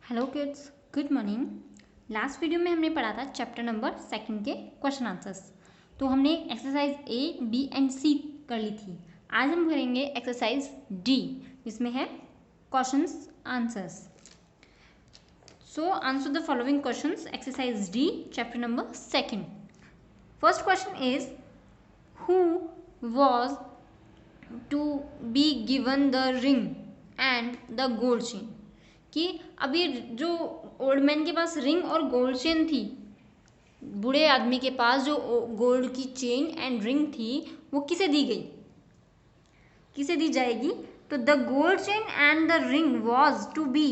Hello kids, good morning. Last video में हमने पढ़ा था चैप्टर नंबर 2 के क्वेश्चन आंसर्स। तो हमने एक्सरसाइज ए, बी एंड सी कर ली थी। आज हम करेंगे एक्सरसाइज डी, जिसमें है questions answers. So answer the following questions, exercise D, chapter number 2। First question is who was to be given the ring and the gold chain. कि अभी जो ओल्ड मैन के पास रिंग और गोल्ड चेन थी, बूढ़े आदमी के पास जो गोल्ड की चेन एंड रिंग थी, वो किसे दी गई, किसे दी जाएगी। तो the gold chain and the ring was to be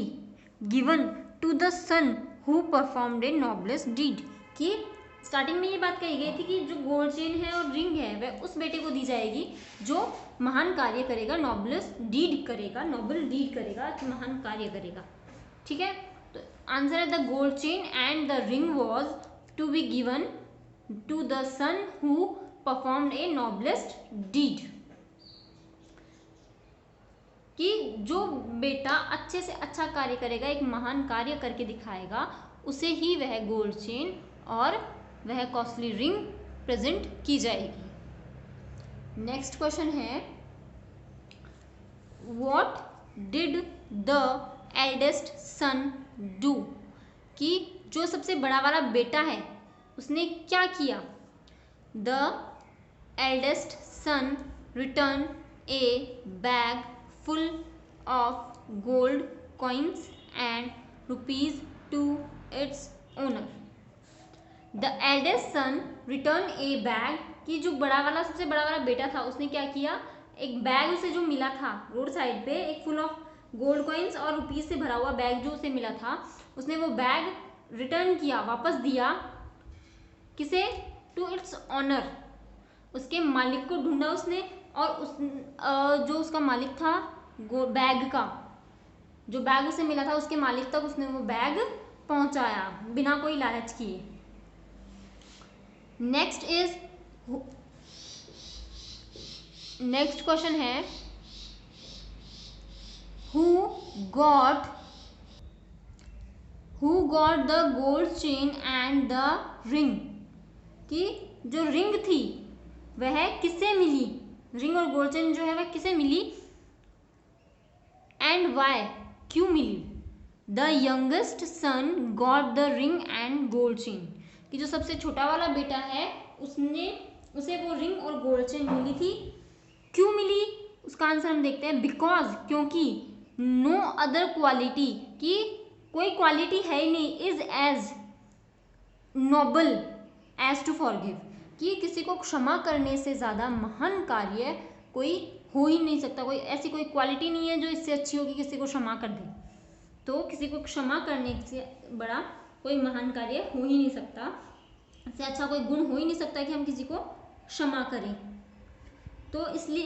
given to the son who performed a noblest deed. कि स्टार्टिंग में ये बात कही गई थी कि जो गोल्ड चेन है और रिंग है वह उस बेटे को दी जाएगी जो महान कार्य करेगा, नोबलेस्ट डीड करेगा, नोबल डीड करेगा, महान कार्य करेगा। ठीक है, तो आंसर है the gold chain and the ring was to be given to the son who performed a noblest deed. कि जो बेटा अच्छे से अच्छा कार्य करेगा, एक महान कार्य करके दिखाएगा, उसे ही वह गोल्ड चेन और वह कॉस्टली रिंग प्रेजेंट की जाएगी। नेक्स्ट क्वेश्चन है what did the eldest sun do. कि जो सबसे बड़ा वाला बेटा है उसने क्या किया। The eldest son return a bag full of gold coins and rupees to its owner. The eldest son return a bag. कि जो बड़ा वाला, सबसे बड़ा वाला बेटा था, उसने क्या किया, एक बैग उसे जो मिला था रोड साइड पे, एक फुल ऑफ गोल्ड कॉइन्स और रुपीज से भरा हुआ बैग जो उसे मिला था, उसने वो बैग रिटर्न किया, वापस दिया। किसे? To its owner. उसके मालिक को ढूंढा उसने और जो उसका मालिक था बैग का, जो बैग उसे मिला था उसके मालिक तक उसने वो बैग पहुंचाया बिना कोई लालच किए। नेक्स्ट क्वेश्चन है who got the gold chain and the ring। कि जो रिंग थी वह किसे मिली, रिंग और गोल्ड चेन जो है वह किसे मिली, एंड वाई, क्यों मिली। The youngest son got the ring and gold chain. कि जो सबसे छोटा वाला बेटा है उसे वो रिंग और गोल्ड चेन मिली थी। क्यों मिली, उसका आंसर हम देखते हैं। बिकॉज, क्योंकि नो अदर क्वालिटी, कि कोई क्वालिटी है ही नहीं, is as noble as to forgive. कि किसी को क्षमा करने से ज्यादा महान कार्य कोई हो ही नहीं सकता, कोई ऐसी कोई क्वालिटी नहीं है जो इससे अच्छी होगी किसी को क्षमा कर दे। तो किसी को क्षमा करने से बड़ा कोई महान कार्य हो ही नहीं सकता, इससे अच्छा कोई गुण हो ही नहीं सकता कि हम किसी को क्षमा करें। तो इसलिए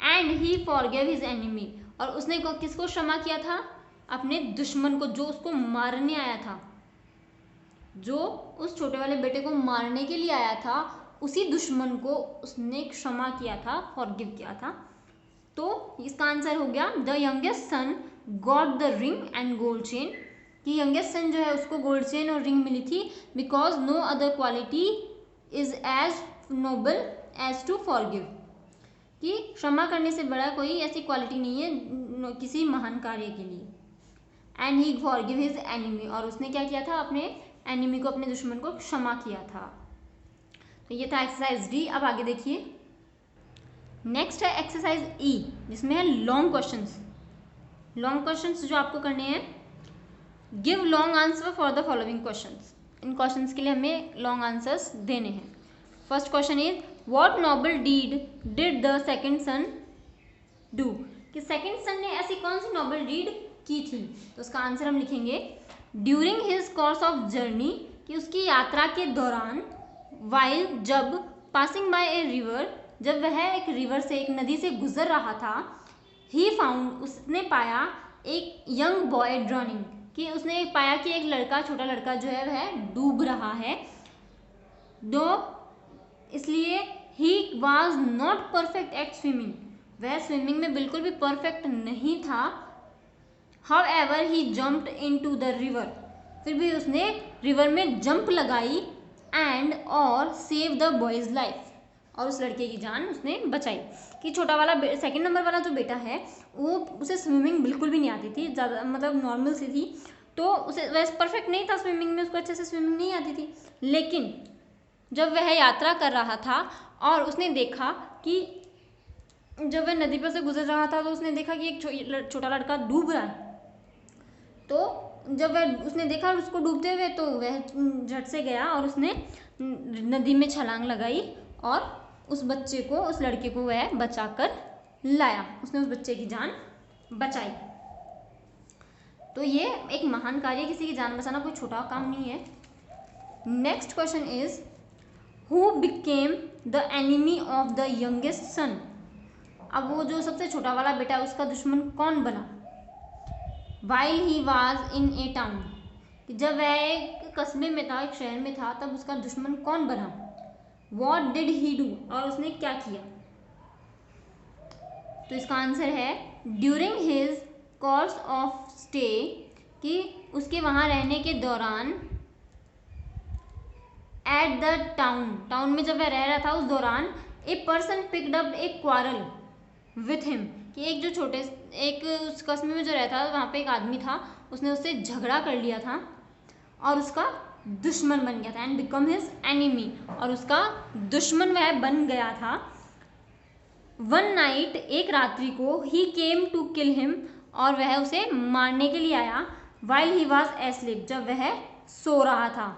and he forgive his enemy. और उसने किसको क्षमा किया था, अपने दुश्मन को, जो उसको मारने आया था, जो उस छोटे वाले बेटे को मारने के लिए आया था, उसी दुश्मन को उसने क्षमा किया था, फॉरगिव किया था। तो इसका आंसर हो गया the youngest son got the ring and gold chain. कि यंगेस्ट सन जो है उसको गोल्ड चेन और रिंग मिली थी because no other quality is as noble as to forgive. कि क्षमा करने से बड़ा कोई ऐसी क्वालिटी नहीं है किसी महान कार्य के लिए। And he forgive his enemy. और उसने क्या किया था, अपने एनिमी को, अपने दुश्मन को क्षमा किया था। तो ये था एक्सरसाइज डी। अब आगे देखिए, नेक्स्ट है एक्सरसाइज ई, जिसमें है लॉन्ग क्वेश्चंस। लॉन्ग क्वेश्चंस जो आपको करने हैं, give long answer for the following questions. इन क्वेश्चंस के लिए हमें लॉन्ग आंसर्स देने हैं। First question is what noble deed did the second son do. कि सेकंड सन ने ऐसी कौन सी नोबल डीड की थी। तो उसका आंसर हम लिखेंगे during his course of journey. कि उसकी यात्रा के दौरान, वाइल, जब, पासिंग बाय ए रिवर, जब वह एक रिवर से, एक नदी से गुजर रहा था, ही फाउंड, उसने पाया, एक यंग बॉय ड्रॉनिंग। कि उसने पाया कि एक लड़का, छोटा लड़का जो है वह डूब रहा है। दो इसलिए he was not perfect eight swimming, वह स्विमिंग में बिल्कुल भी परफेक्ट नहीं था। However, he jumped into the river. फिर भी उसने रिवर में जंप लगाई एंड और सेव द बॉयज लाइफ, और उस लड़के की जान उसने बचाई। कि छोटा वाला सेकंड नंबर वाला जो बेटा है वो उसे स्विमिंग बिल्कुल भी नहीं आती थी, ज़्यादा मतलब नॉर्मल सी थी, तो उसे वैसे परफेक्ट नहीं था स्विमिंग में, उसको अच्छे से स्विमिंग नहीं आती थी। लेकिन जब वह यात्रा कर रहा था और उसने देखा कि जब वह नदी पर से गुजर रहा था तो उसने देखा कि एक छोटा लड़का डूब रहा है। तो जब वह उसने देखा उसको डूबते हुए तो वह झट से गया और उसने नदी में छलांग लगाई और उस बच्चे को, उस लड़के को वह बचाकर लाया, उसने उस बच्चे की जान बचाई। तो ये एक महान कार्य, किसी की जान बचाना कोई छोटा काम नहीं है। Next question is who became the enemy of the youngest सन। अब वो जो सबसे छोटा वाला बेटा है उसका दुश्मन कौन बना। While he was in A town, जब वह एक कस्बे में था, एक शहर में था, तब उसका दुश्मन कौन बना। वॉट डिड ही डू, और उसने क्या किया। तो इसका आंसर है during his course of stay, कि उसके वहाँ रहने के दौरान, एट द टाउन में जब वह रह रहा था उस दौरान, a person picked up A quarrel with him, कि एक जो एक उस कस्बे में जो रहता था वहाँ पे एक आदमी था, उसने उससे झगड़ा कर लिया था और उसका दुश्मन बन गया था, एंड बिकम हिज एनिमी, और उसका दुश्मन वह बन गया था। वन नाइट, एक रात्रि को, ही केम टू किल हिम, और वह उसे मारने के लिए आया। वाइल ही वॉज एस्लीप, जब वह सो रहा था।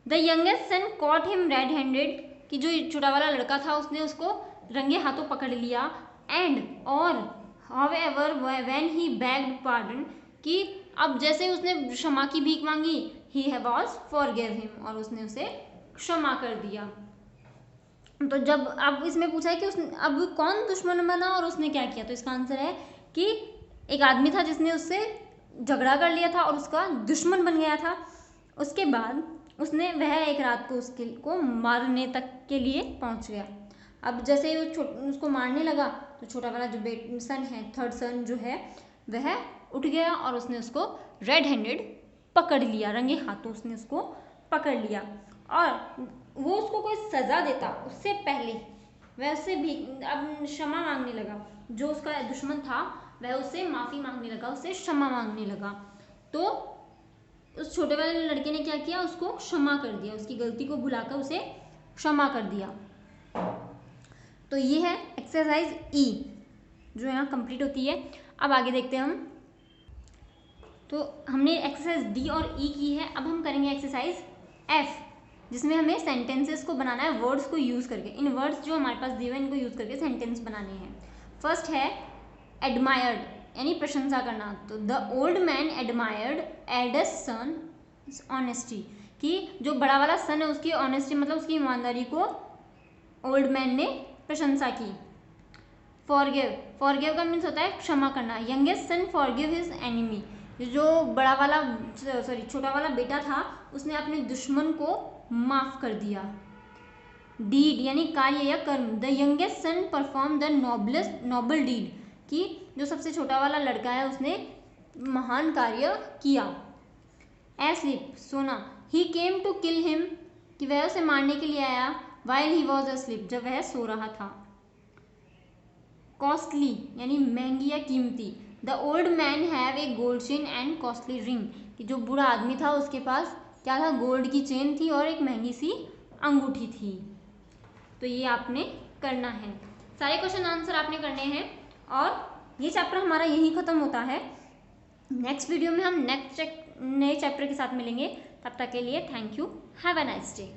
The youngest sun cot him red handed, कि जो छोटा वाला लड़का था उसने उसको रंगे हाथों पकड़ लिया। एंड और however when he bagged pardon, कि अब जैसे उसने क्षमा की भीख मांगी, ही वॉज फॉरगिव हिम, और उसने उसे क्षमा कर दिया। तो जब अब इसमें पूछा है कि उसने अब कौन दुश्मन बना और उसने क्या किया, तो इसका आंसर है कि एक आदमी था जिसने उससे झगड़ा कर लिया था और उसका दुश्मन बन गया था। उसके बाद उसने वह एक रात को उसको मारने तक के लिए पहुंच गया। अब जैसे ही उसको मारने लगा तो छोटा वाला जो सन है, थर्ड सन जो है, वह उठ गया और उसने उसको रेड हैंडेड पकड़ लिया, रंगे हाथों उसने उसको पकड़ लिया। और वो उसको कोई सज़ा देता उससे पहले वह उससे भी अब क्षमा मांगने लगा। जो उसका दुश्मन था वह उससे माफ़ी मांगने लगा, उससे क्षमा मांगने लगा। तो उस छोटे वाले लड़के ने क्या किया, उसको क्षमा कर दिया, उसकी गलती को भुलाकर उसे क्षमा कर दिया। तो ये है एक्सरसाइज ई जो यहाँ कंप्लीट होती है। अब आगे देखते हैं हम। तो हमने एक्सरसाइज डी और ई की है, अब हम करेंगे एक्सरसाइज एफ, जिसमें हमें सेंटेंसेस को बनाना है वर्ड्स को यूज़ करके। इन वर्ड्स जो हमारे पास दिए हुए इनको यूज़ करके सेंटेंस बनाने हैं। फर्स्ट है एडमायर्ड, यानी प्रशंसा करना। तो the old man admired eldest son honesty, कि जो बड़ा वाला सन है उसकी ऑनेस्टी मतलब उसकी ईमानदारी को ओल्ड मैन ने प्रशंसा की। फॉरगिव, फॉरगिव का मीन्स होता है क्षमा करना। Youngest son forgive his enemy, जो बड़ा वाला छोटा वाला बेटा था उसने अपने दुश्मन को माफ कर दिया। डीड यानी कार्य या कर्म। The youngest son perform the noble deed, कि जो सबसे छोटा वाला लड़का है उसने महान कार्य किया। एस्लीप सोना। ही केम टू किल हिम, कि वह उसे मारने के लिए आया। वाइल ही वॉज अस्लीप, जब वह सो रहा था। कॉस्टली यानी महंगी या कीमती। The old man have a gold chain and costly ring, कि जो बूढ़ा आदमी था उसके पास क्या था, गोल्ड की चेन थी और एक महंगी सी अंगूठी थी। तो ये आपने करना है, सारे क्वेश्चन आंसर आपने करने हैं और ये चैप्टर हमारा यहीं ख़त्म होता है। नेक्स्ट वीडियो में हम नए चैप्टर के साथ मिलेंगे। तब तक के लिए thank you, have a nice day.